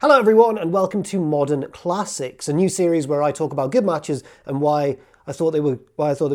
Hello everyone and welcome to Modern Classics, a new series where I talk about good matches and why I thought they were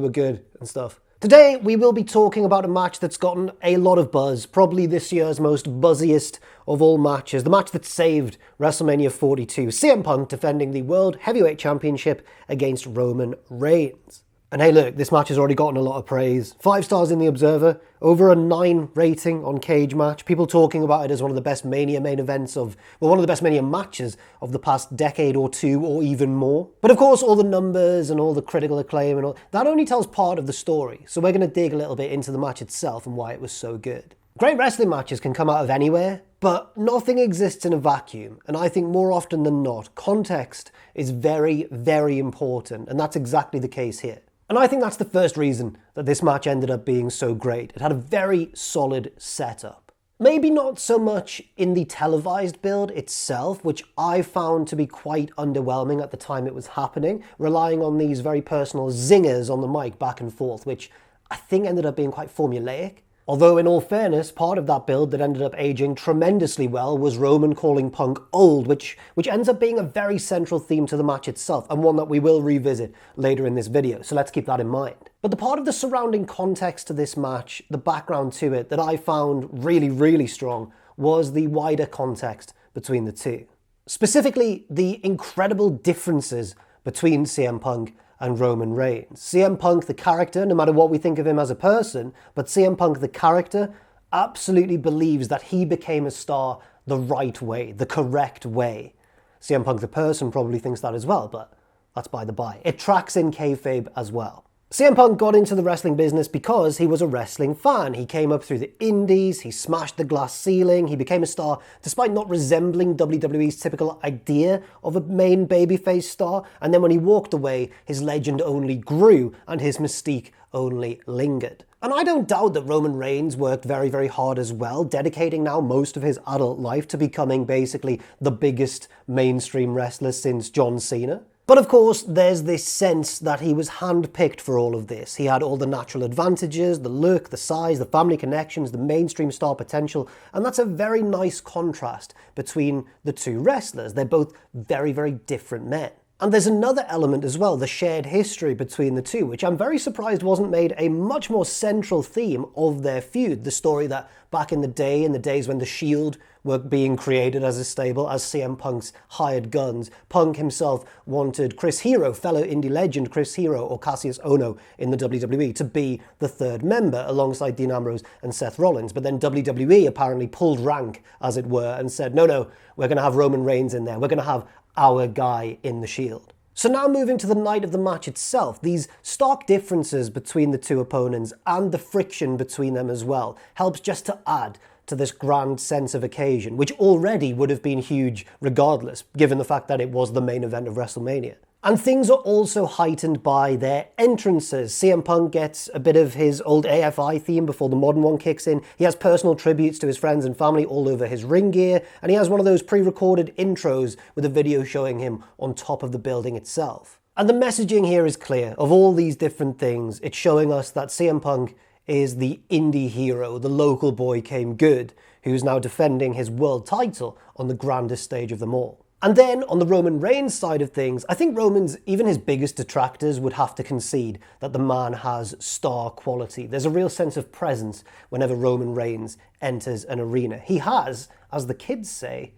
good and stuff. Today we will be talking about a match that's gotten a lot of buzz, probably this year's most buzziest of all matches, the match that saved WrestleMania 42, CM Punk defending the World Heavyweight Championship against Roman Reigns. And hey look, this match has already gotten a lot of praise. 5 stars in the Observer, over a 9 rating on Cage Match, people talking about it as one of the best Mania main events of, well, one of the best Mania matches of the past decade or two or even more. But of course all the numbers and all the critical acclaim and all, that only tells part of the story. So we're going to dig a little bit into the match itself and why it was so good. Great wrestling matches can come out of anywhere, but nothing exists in a vacuum, and I think more often than not, context is very, very important, and that's exactly the case here. And I think that's the first reason that this match ended up being so great. It had a very solid setup. Maybe not so much in the televised build itself, which I found to be quite underwhelming at the time it was happening, relying on these very personal zingers on the mic back and forth, which I think ended up being quite formulaic. Although, in all fairness, part of that build that ended up aging tremendously well was Roman calling Punk old, which ends up being a very central theme to the match itself, and one that we will revisit later in this video, so let's keep that in mind. But the part of the surrounding context to this match, the background to it, that I found really, really strong was the wider context between the two. Specifically, the incredible differences between CM Punk and Roman Reigns. CM Punk, the character, no matter what we think of him as a person, but CM Punk, the character, absolutely believes that he became a star the right way, the correct way. CM Punk, the person, probably thinks that as well, but that's by the by. It tracks in kayfabe as well. CM Punk got into the wrestling business because he was a wrestling fan. He came up through the indies, he smashed the glass ceiling, he became a star despite not resembling WWE's typical idea of a main babyface star, and then when he walked away, his legend only grew and his mystique only lingered. And I don't doubt that Roman Reigns worked very, very hard as well, dedicating now most of his adult life to becoming basically the biggest mainstream wrestler since John Cena. But of course, there's this sense that he was handpicked for all of this. He had all the natural advantages, the look, the size, the family connections, the mainstream star potential, and that's a very nice contrast between the two wrestlers. They're both very, very different men. And there's another element as well, the shared history between the two, which I'm very surprised wasn't made a much more central theme of their feud. The story that back in the days when the Shield were being created as a stable, as CM Punk's hired guns, Punk himself wanted Chris Hero, fellow indie legend Chris Hero or Cassius Ohno in the WWE, to be the third member alongside Dean Ambrose and Seth Rollins. But then WWE apparently pulled rank, as it were, and said, no, we're going to have Roman Reigns in there. We're going to have our guy in the Shield. So now moving to the night of the match itself, these stark differences between the two opponents and the friction between them as well helps just to add to this grand sense of occasion, which already would have been huge regardless, given the fact that it was the main event of WrestleMania. And things are also heightened by their entrances. CM Punk gets a bit of his old AFI theme before the modern one kicks in. He has personal tributes to his friends and family all over his ring gear, and he has one of those pre-recorded intros with a video showing him on top of the building itself. And the messaging here is clear. Of all these different things, it's showing us that CM Punk is the indie hero, the local boy came good, who's now defending his world title on the grandest stage of them all. And then on the Roman Reigns side of things, I think Roman's, even his biggest detractors would have to concede that the man has star quality. There's a real sense of presence whenever Roman Reigns enters an arena. He has, as the kids say,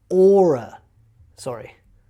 aura.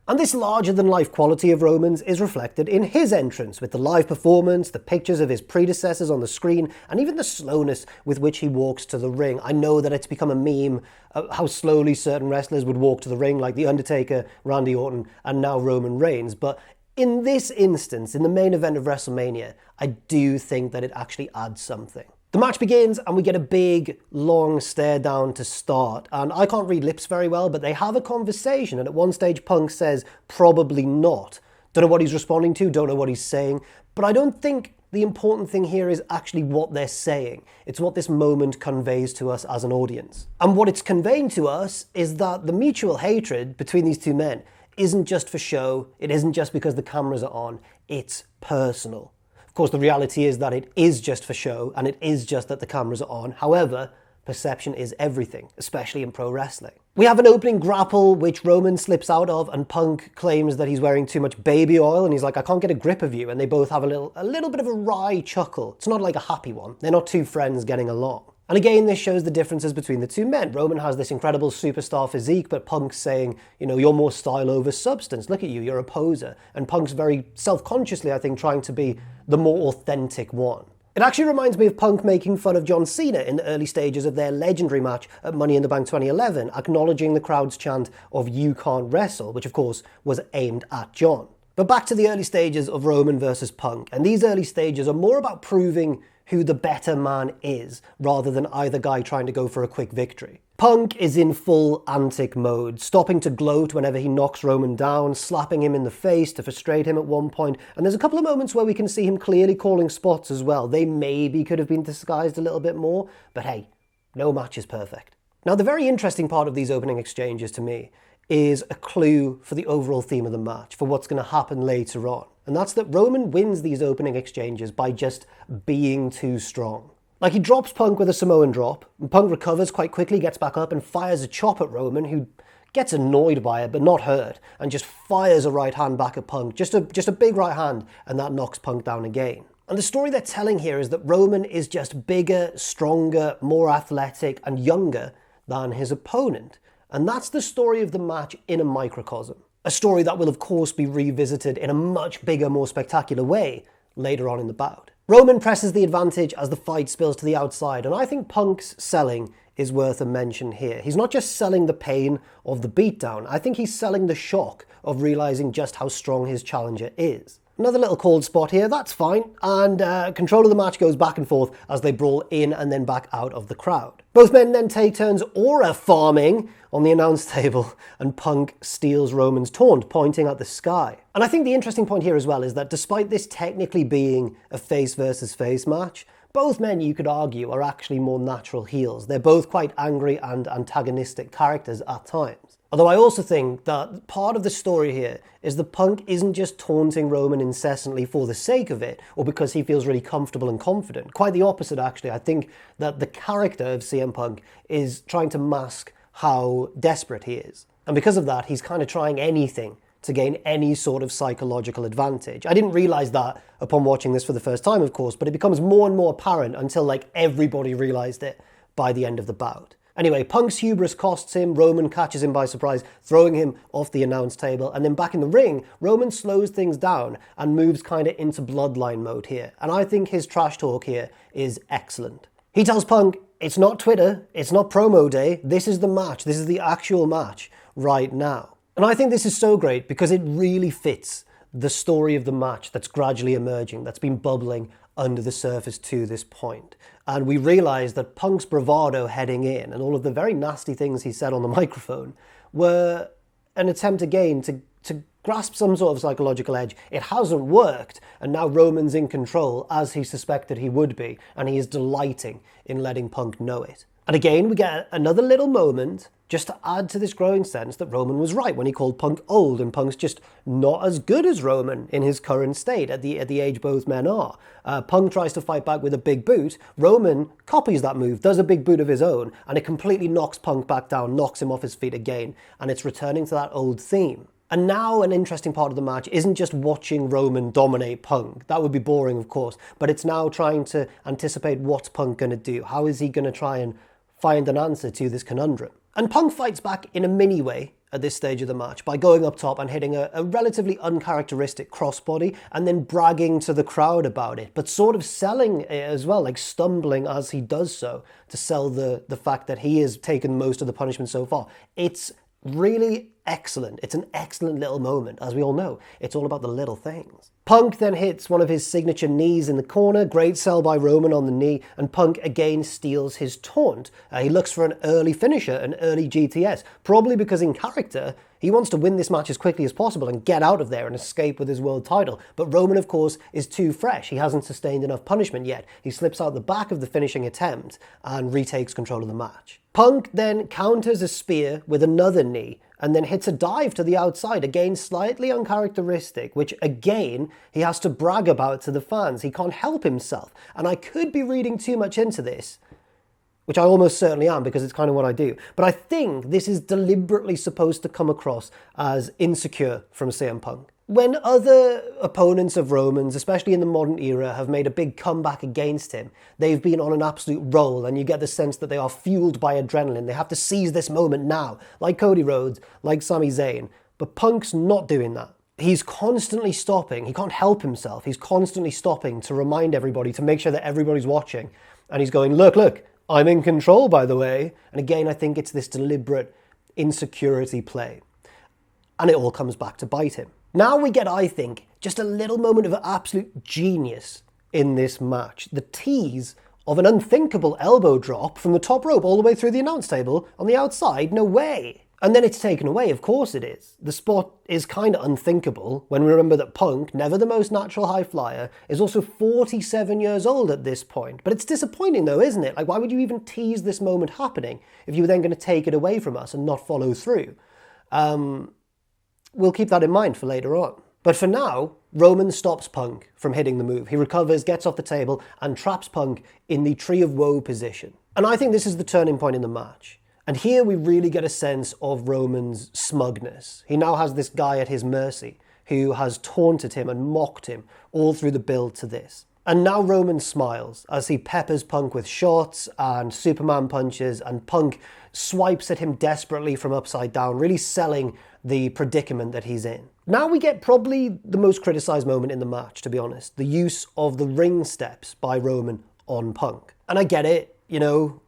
And this larger-than-life quality of Roman's is reflected in his entrance, with the live performance, the pictures of his predecessors on the screen, and even the slowness with which he walks to the ring. I know that it's become a meme how slowly certain wrestlers would walk to the ring, like The Undertaker, Randy Orton, and now Roman Reigns, but in this instance, in the main event of WrestleMania, I do think that it actually adds something. The match begins and we get a big, long stare down to start. And I can't read lips very well, but they have a conversation. And at one stage, Punk says, probably not. Don't know what he's responding to, don't know what he's saying. But I don't think the important thing here is actually what they're saying. It's what this moment conveys to us as an audience. And what it's conveying to us is that the mutual hatred between these two men isn't just for show. It isn't just because the cameras are on. It's personal. Of course, the reality is that it is just for show, and it is just that the cameras are on. However, perception is everything, especially in pro wrestling. We have an opening grapple, which Roman slips out of, and Punk claims that he's wearing too much baby oil, and he's like, I can't get a grip of you, and they both have a little bit of a wry chuckle. It's not like a happy one. They're not two friends getting along. And again, this shows the differences between the two men. Roman has this incredible superstar physique, but Punk's saying, you're more style over substance. Look at you, you're a poser. And Punk's very self-consciously, I think, trying to be the more authentic one. It actually reminds me of Punk making fun of John Cena in the early stages of their legendary match at Money in the Bank 2011, acknowledging the crowd's chant of "You can't wrestle," which of course was aimed at John. But back to the early stages of Roman versus Punk, and these early stages are more about proving who the better man is, rather than either guy trying to go for a quick victory. Punk is in full antic mode, stopping to gloat whenever he knocks Roman down, slapping him in the face to frustrate him at one point, and there's a couple of moments where we can see him clearly calling spots as well. They maybe could have been disguised a little bit more, but hey, no match is perfect. Now, the very interesting part of these opening exchanges to me is a clue for the overall theme of the match, for what's going to happen later on. And that's that Roman wins these opening exchanges by just being too strong. Like, he drops Punk with a Samoan drop, and Punk recovers quite quickly, gets back up and fires a chop at Roman, who gets annoyed by it but not hurt, and just fires a right hand back at Punk. Just a big right hand, and that knocks Punk down again. And the story they're telling here is that Roman is just bigger, stronger, more athletic, and younger than his opponent. And that's the story of the match in a microcosm. A story that will, of course, be revisited in a much bigger, more spectacular way later on in the bout. Roman presses the advantage as the fight spills to the outside, and I think Punk's selling is worth a mention here. He's not just selling the pain of the beatdown, I think he's selling the shock of realizing just how strong his challenger is. Another little cold spot here, that's fine, and control of the match goes back and forth as they brawl in and then back out of the crowd. Both men then take turns aura farming on the announce table, and Punk steals Roman's taunt, pointing at the sky. And I think the interesting point here as well is that despite this technically being a face versus face match, both men, you could argue, are actually more natural heels. They're both quite angry and antagonistic characters at times. Although I also think that part of the story here is that Punk isn't just taunting Roman incessantly for the sake of it, or because he feels really comfortable and confident. Quite the opposite, actually. I think that the character of CM Punk is trying to mask how desperate he is. And because of that, he's kind of trying anything to gain any sort of psychological advantage. I didn't realize that upon watching this for the first time, of course, but it becomes more and more apparent until everybody realized it by the end of the bout. Anyway, Punk's hubris costs him. Roman catches him by surprise, throwing him off the announce table. And then back in the ring, Roman slows things down and moves kind of into bloodline mode here. And I think his trash talk here is excellent. He tells Punk, it's not Twitter, it's not promo day, this is the match, this is the actual match right now. And I think this is so great because it really fits the story of the match that's gradually emerging, that's been bubbling under the surface to this point. And we realize that Punk's bravado heading in and all of the very nasty things he said on the microphone were an attempt again to grasp some sort of psychological edge. It hasn't worked, and now Roman's in control, as he suspected he would be, and he is delighting in letting Punk know it. And again, we get another little moment just to add to this growing sense that Roman was right when he called Punk old, and Punk's just not as good as Roman in his current state at the age both men are. Punk tries to fight back with a big boot. Roman copies that move, does a big boot of his own, and it completely knocks Punk back down, knocks him off his feet again, and it's returning to that old theme. And now an interesting part of the match isn't just watching Roman dominate Punk. That would be boring, of course, but it's now trying to anticipate what's Punk going to do. How is he going to try and find an answer to this conundrum? And Punk fights back in a mini way at this stage of the match by going up top and hitting a relatively uncharacteristic crossbody and then bragging to the crowd about it, but sort of selling it as well, stumbling as he does so to sell the fact that he has taken most of the punishment so far. It's really excellent. It's an excellent little moment. As we all know, it's all about the little things. Punk then hits one of his signature knees in the corner. Great sell by Roman on the knee, and Punk again steals his taunt. He looks for an early finisher, an early GTS, probably because in character, he wants to win this match as quickly as possible and get out of there and escape with his world title. But Roman, of course, is too fresh. He hasn't sustained enough punishment yet. He slips out the back of the finishing attempt and retakes control of the match. Punk then counters a spear with another knee and then hits a dive to the outside, again slightly uncharacteristic, which again he has to brag about to the fans. He can't help himself. And I could be reading too much into this, which I almost certainly am because it's kind of what I do. But I think this is deliberately supposed to come across as insecure from CM Punk. When other opponents of Roman's, especially in the modern era, have made a big comeback against him, they've been on an absolute roll, and you get the sense that they are fueled by adrenaline. They have to seize this moment now, like Cody Rhodes, like Sami Zayn. But Punk's not doing that. He's constantly stopping. He can't help himself. He's constantly stopping to remind everybody, to make sure that everybody's watching. And he's going, look, I'm in control, by the way. And again, I think it's this deliberate insecurity play. And it all comes back to bite him. Now we get, I think, just a little moment of absolute genius in this match. The tease of an unthinkable elbow drop from the top rope all the way through the announce table on the outside. No way. And then it's taken away, of course it is. The spot is kind of unthinkable when we remember that Punk, never the most natural high flyer, is also 47 years old at this point. But it's disappointing though, isn't it? Like, why would you even tease this moment happening if you were then going to take it away from us and not follow through? We'll keep that in mind for later on. But for now, Roman stops Punk from hitting the move. He recovers, gets off the table, and traps Punk in the Tree of Woe position. And I think this is the turning point in the match. And here we really get a sense of Roman's smugness. He now has this guy at his mercy who has taunted him and mocked him all through the build to this. And now Roman smiles as he peppers Punk with shots and Superman punches, and Punk swipes at him desperately from upside down, really selling the predicament that he's in. Now we get probably the most criticised moment in the match, to be honest. The use of the ring steps by Roman on Punk. And I get it, you know,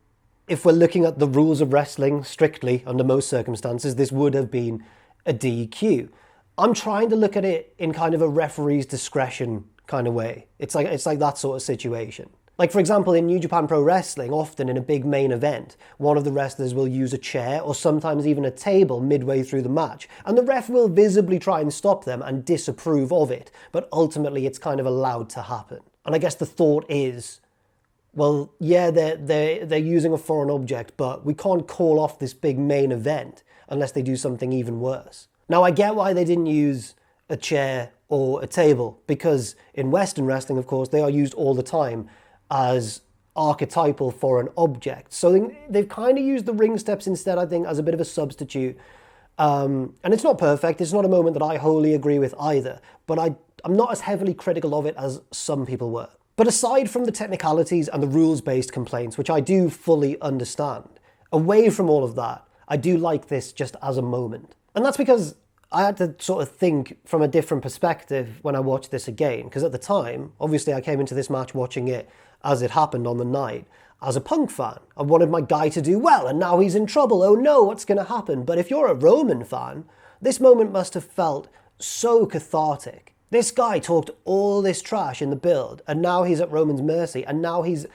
if we're looking at the rules of wrestling strictly, under most circumstances, this would have been a DQ. I'm trying to look at it in kind of a referee's discretion kind of way. It's like that sort of situation. Like, for example, in New Japan Pro Wrestling, often in a big main event, one of the wrestlers will use a chair or sometimes even a table midway through the match, and the ref will visibly try and stop them and disapprove of it, but ultimately it's kind of allowed to happen. And I guess the thought is, well, yeah, they're using a foreign object, but we can't call off this big main event unless they do something even worse. Now, I get why they didn't use a chair or a table, because in Western wrestling, of course, they are used all the time as archetypal for an object. So they've kind of used the ring steps instead, I think, as a bit of a substitute. And it's not perfect. It's not a moment that I wholly agree with either, but I'm not as heavily critical of it as some people were. But aside from the technicalities and the rules-based complaints, which I do fully understand, away from all of that, I do like this just as a moment. And that's because I had to sort of think from a different perspective when I watched this again, because at the time, obviously I came into this match watching it as it happened on the night as a Punk fan. I wanted my guy to do well, and now he's in trouble. Oh no, what's going to happen? But if you're a Roman fan, this moment must have felt so cathartic. This guy talked all this trash in the build, and now he's at Roman's mercy, and now he's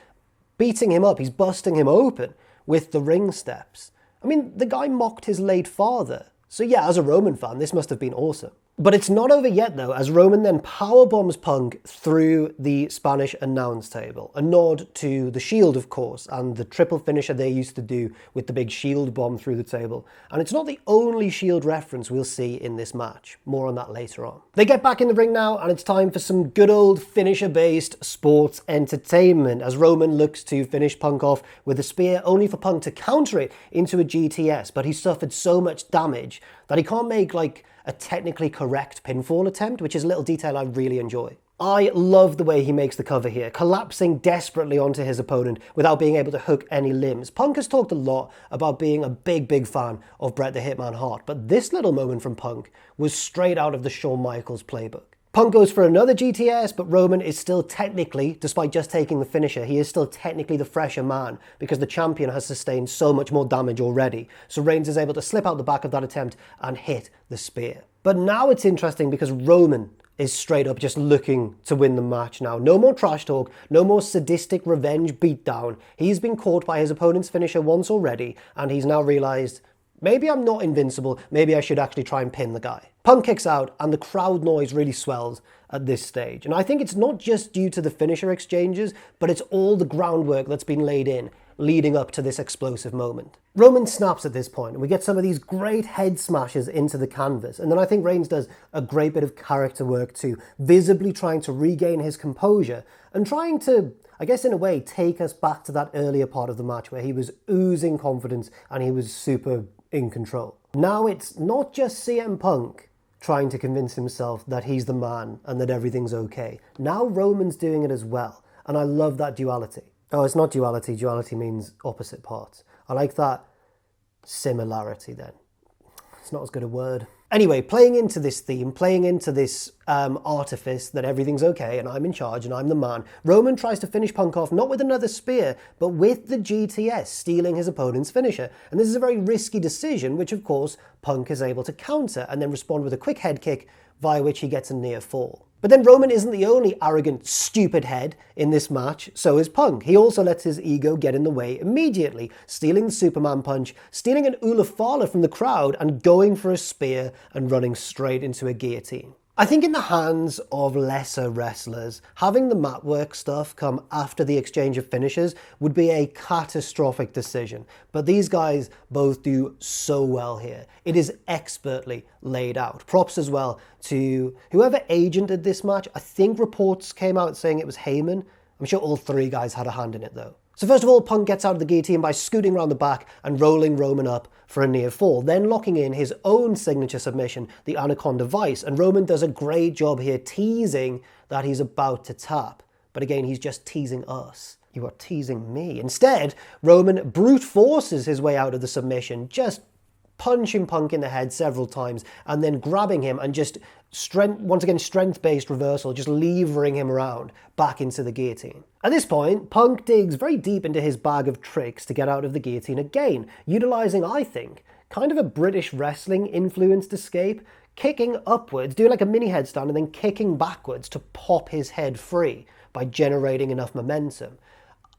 beating him up, he's busting him open with the ring steps. I mean, the guy mocked his late father. So yeah, as a Roman fan, this must have been awesome. But it's not over yet though, as Roman then powerbombs Punk through the Spanish announce table. A nod to the Shield, of course, and the triple finisher they used to do with the big Shield bomb through the table. And it's not the only Shield reference we'll see in this match. More on that later on. They get back in the ring now, and it's time for some good old finisher-based sports entertainment, as Roman looks to finish Punk off with a spear, only for Punk to counter it into a GTS. But he suffered so much damage that he can't make like a technically correct pinfall attempt, which is a little detail I really enjoy. I love the way he makes the cover here, collapsing desperately onto his opponent without being able to hook any limbs. Punk has talked a lot about being a big fan of Bret the Hitman Hart, but this little moment from Punk was straight out of the Shawn Michaels playbook. Punk goes for another GTS, but Roman is still technically, despite just taking the finisher, he is still technically the fresher man because the champion has sustained so much more damage already. So Reigns is able to slip out the back of that attempt and hit the spear. But now it's interesting because Roman is straight up just looking to win the match now. No more trash talk, no more sadistic revenge beatdown. He's been caught by his opponent's finisher once already, and he's now realised, maybe I'm not invincible, maybe I should actually try and pin the guy. Punk kicks out, and the crowd noise really swells at this stage. And I think it's not just due to the finisher exchanges, but it's all the groundwork that's been laid in leading up to this explosive moment. Roman snaps at this point, and we get some of these great head smashes into the canvas. And then I think Reigns does a great bit of character work too, visibly trying to regain his composure and trying to, I guess in a way, take us back to that earlier part of the match where he was oozing confidence and he was super in control. Now it's not just CM Punk trying to convince himself that he's the man and that everything's okay. Now Roman's doing it as well. And I love that duality. Oh, it's not duality. Duality means opposite parts. I like that similarity then. It's not as good a word. Anyway, playing into this theme, playing into this artifice that everything's okay and I'm in charge and I'm the man, Roman tries to finish Punk off not with another spear, but with the GTS, stealing his opponent's finisher. And this is a very risky decision, which of course Punk is able to counter and then respond with a quick head kick via which he gets a near fall. But then Roman isn't the only arrogant, stupid head in this match, so is Punk. He also lets his ego get in the way immediately, stealing the Superman punch, stealing an Ula Fala from the crowd, and going for a spear and running straight into a guillotine. I think in the hands of lesser wrestlers, having the mat work stuff come after the exchange of finishes would be a catastrophic decision. But these guys both do so well here. It is expertly laid out. Props as well to whoever agented this match. I think reports came out saying it was Heyman. I'm sure all three guys had a hand in it though. So first of all, Punk gets out of the guillotine by scooting around the back and rolling Roman up for a near fall, then locking in his own signature submission, the Anaconda Vice, and Roman does a great job here teasing that he's about to tap. But again, he's just teasing us. You are teasing me. Instead, Roman brute forces his way out of the submission, just punching Punk in the head several times and then grabbing him and just once again strength-based reversal, just levering him around back into the guillotine. At this point, Punk digs very deep into his bag of tricks to get out of the guillotine again, utilising, I think, kind of a British wrestling influenced escape, kicking upwards, doing like a mini headstand and then kicking backwards to pop his head free by generating enough momentum.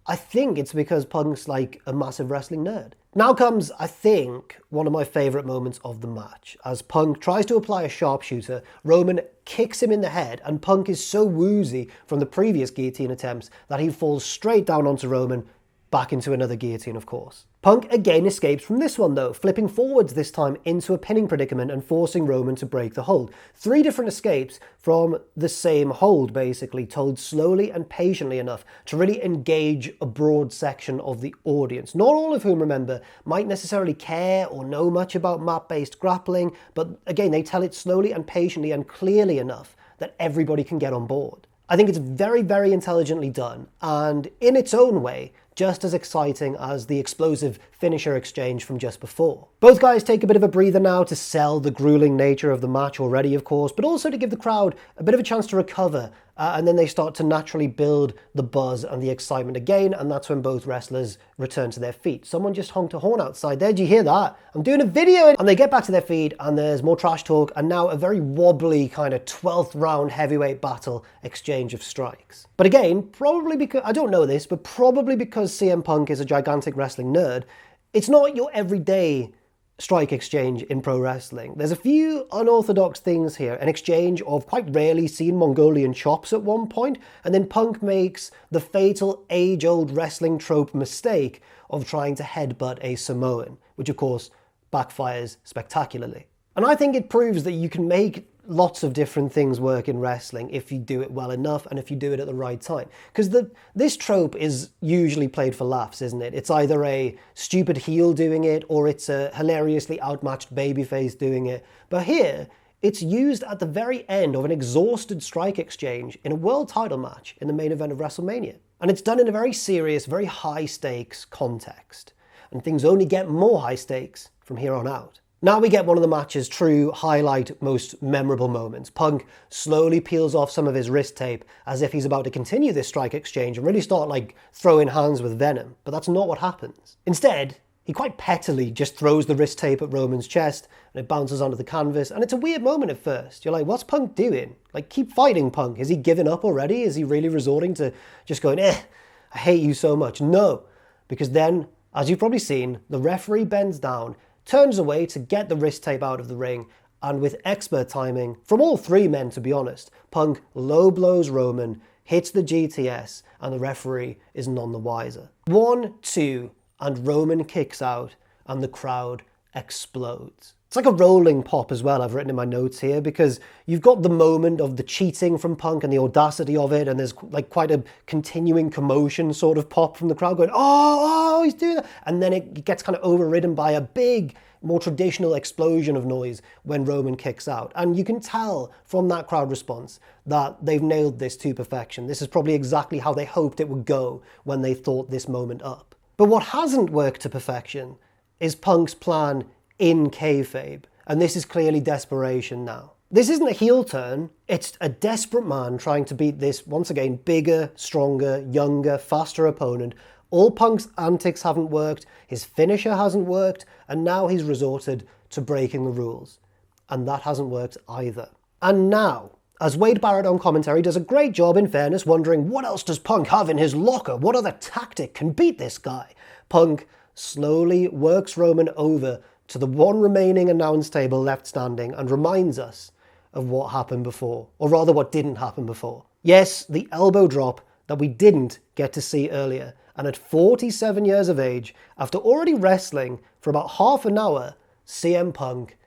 I think it's because Punk's like a massive wrestling nerd. Now comes, I think, one of my favourite moments of the match. As Punk tries to apply a sharpshooter, Roman kicks him in the head and Punk is so woozy from the previous guillotine attempts that he falls straight down onto Roman, back into another guillotine of course. Punk again escapes from this one though, flipping forwards this time into a pinning predicament and forcing Roman to break the hold. 3 different escapes from the same hold basically, told slowly and patiently enough to really engage a broad section of the audience. Not all of whom, remember, might necessarily care or know much about mat-based grappling, but again, they tell it slowly and patiently and clearly enough that everybody can get on board. I think it's very, very intelligently done, and in its own way, just as exciting as the explosive finisher exchange from just before. Both guys take a bit of a breather now to sell the grueling nature of the match already, of course, but also to give the crowd a bit of a chance to recover, and then they start to naturally build the buzz and the excitement again, and that's when both wrestlers return to their feet. Someone just honked a horn outside there, did you hear that? I'm doing a video! And they get back to their feet, and there's more trash talk, and now a very wobbly kind of 12th round heavyweight battle exchange of strikes. But again, probably because, I don't know this, but probably because CM Punk is a gigantic wrestling nerd, it's not your everyday strike exchange in pro wrestling. There's a few unorthodox things here, an exchange of quite rarely seen Mongolian chops at one point, and then Punk makes the fatal age-old wrestling trope mistake of trying to headbutt a Samoan, which of course backfires spectacularly. And I think it proves that you can make lots of different things work in wrestling if you do it well enough and if you do it at the right time. Because this trope is usually played for laughs, isn't it? It's either a stupid heel doing it or it's a hilariously outmatched babyface doing it. But here, it's used at the very end of an exhausted strike exchange in a world title match in the main event of WrestleMania. And it's done in a very serious, very high stakes context. And things only get more high stakes from here on out. Now we get one of the match's true highlight, most memorable moments. Punk slowly peels off some of his wrist tape as if he's about to continue this strike exchange and really start like throwing hands with venom, but that's not what happens. Instead, he quite pettily just throws the wrist tape at Roman's chest and it bounces onto the canvas, and it's a weird moment at first. You're like, what's Punk doing? Like, keep fighting, Punk. Is he giving up already? Is he really resorting to just going, I hate you so much? No, because then, as you've probably seen, the referee bends down, turns away to get the wrist tape out of the ring, and with expert timing, from all 3 men to be honest, Punk low blows Roman, hits the GTS, and the referee is none the wiser. 1, 2, and Roman kicks out, and the crowd explodes. It's like a rolling pop as well, I've written in my notes here, because you've got the moment of the cheating from Punk and the audacity of it, and there's like quite a continuing commotion sort of pop from the crowd going, oh, he's doing that. And then it gets kind of overridden by a big, more traditional explosion of noise when Roman kicks out. And you can tell from that crowd response that they've nailed this to perfection. This is probably exactly how they hoped it would go when they thought this moment up. But what hasn't worked to perfection is Punk's plan in kayfabe, and this is clearly desperation now. This isn't a heel turn, it's a desperate man trying to beat this, once again, bigger, stronger, younger, faster opponent. All Punk's antics haven't worked, his finisher hasn't worked, and now he's resorted to breaking the rules. And that hasn't worked either. And now, as Wade Barrett on commentary does a great job, in fairness, wondering what else does Punk have in his locker? What other tactic can beat this guy? Punk slowly works Roman over to the one remaining announce table left standing and reminds us of what happened before, or rather what didn't happen before. Yes, the elbow drop that we didn't get to see earlier, and at 47 years of age, after already wrestling for about half an hour, CM Punk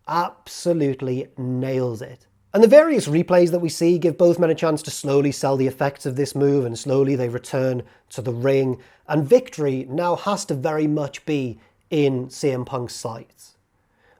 absolutely nails it. And the various replays that we see give both men a chance to slowly sell the effects of this move, and slowly they return to the ring, and victory now has to very much be in CM Punk's sights.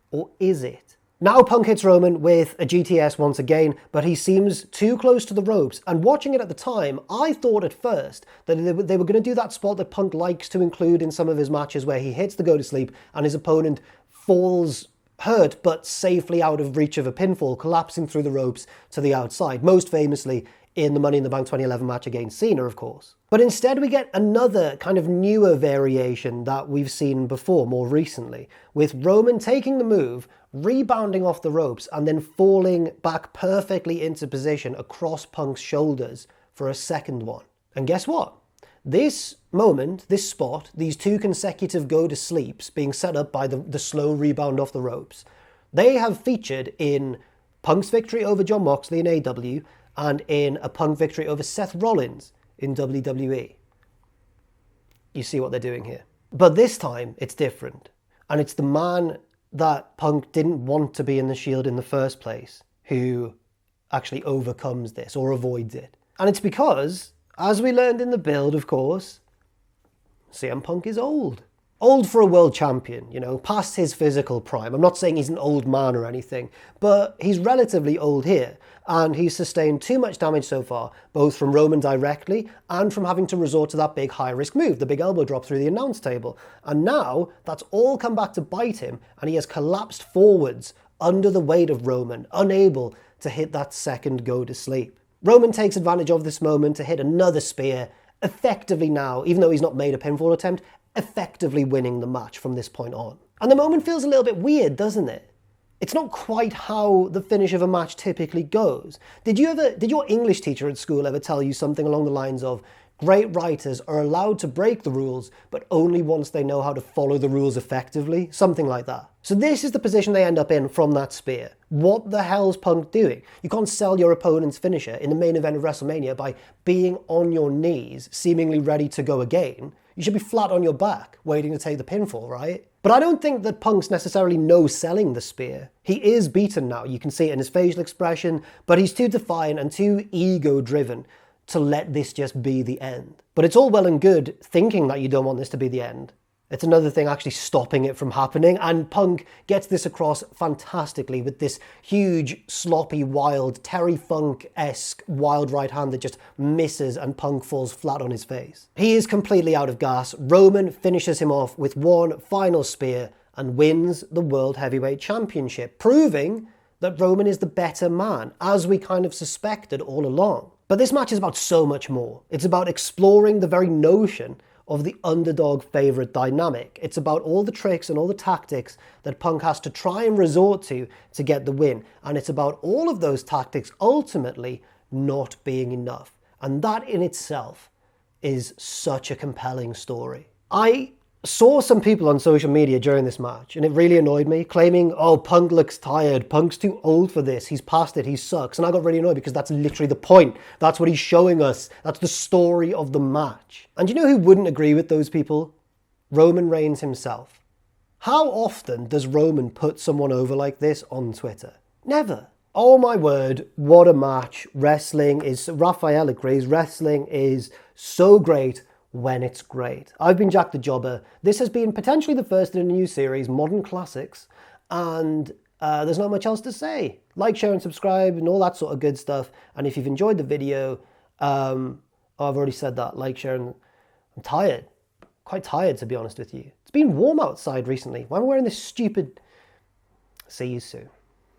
Or is it? Now Punk hits Roman with a GTS once again, but he seems too close to the ropes, and watching it at the time, I thought at first that they were going to do that spot that Punk likes to include in some of his matches where he hits the go to sleep and his opponent falls hurt but safely out of reach of a pinfall, collapsing through the ropes to the outside, most famously in the Money in the Bank 2011 match against Cena, of course. But instead we get another kind of newer variation that we've seen before more recently, with Roman taking the move, rebounding off the ropes, and then falling back perfectly into position across Punk's shoulders for a second one. And guess what? This moment, this spot, these two consecutive go-to-sleeps being set up by the slow rebound off the ropes, they have featured in Punk's victory over Jon Moxley in AEW, and in a Punk victory over Seth Rollins in WWE. You see what they're doing here. But this time, it's different. And it's the man that Punk didn't want to be in the Shield in the first place who actually overcomes this or avoids it. And it's because, as we learned in the build, of course, CM Punk is old. Old for a world champion, you know, past his physical prime. I'm not saying he's an old man or anything, but he's relatively old here, and he's sustained too much damage so far, both from Roman directly and from having to resort to that big high-risk move, the big elbow drop through the announce table. And now that's all come back to bite him, and he has collapsed forwards under the weight of Roman, unable to hit that second go-to-sleep. Roman takes advantage of this moment to hit another spear, effectively now, even though he's not made a pinfall attempt, effectively winning the match from this point on. And the moment feels a little bit weird, doesn't it? It's not quite how the finish of a match typically goes. Did your English teacher at school ever tell you something along the lines of, great writers are allowed to break the rules, but only once they know how to follow the rules effectively? Something like that. So this is the position they end up in from that spear. What the hell's Punk doing? You can't sell your opponent's finisher in the main event of WrestleMania by being on your knees, seemingly ready to go again. You should be flat on your back, waiting to take the pinfall, right? But I don't think that Punk's necessarily no-selling the spear. He is beaten now, you can see it in his facial expression, but he's too defiant and too ego-driven to let this just be the end. But it's all well and good thinking that you don't want this to be the end. It's another thing actually stopping it from happening, and Punk gets this across fantastically with this huge, sloppy, wild, Terry Funk-esque wild right hand that just misses and Punk falls flat on his face. He is completely out of gas. Roman finishes him off with one final spear and wins the World Heavyweight Championship, proving that Roman is the better man, as we kind of suspected all along. But this match is about so much more. It's about exploring the very notion of the underdog favourite dynamic. It's about all the tricks and all the tactics that Punk has to try and resort to get the win. And it's about all of those tactics ultimately not being enough. And that in itself is such a compelling story. I saw some people on social media during this match, and it really annoyed me, claiming, oh, Punk looks tired, Punk's too old for this, he's past it, he sucks. And I got really annoyed because that's literally the point. That's what he's showing us. That's the story of the match. And you know who wouldn't agree with those people? Roman Reigns himself. How often does Roman put someone over like this on Twitter? Never. Oh my word, what a match. Wrestling is, Raphael agrees, wrestling is so great when it's great. I've been Jack the Jobber. This has been potentially the first in a new series, Modern Classics, and there's not much else to say. Like, share, and subscribe, and all that sort of good stuff. And if you've enjoyed the video, I've already said that. Like, share, and I'm tired. Quite tired, to be honest with you. It's been warm outside recently. Why am I wearing this stupid... See you soon.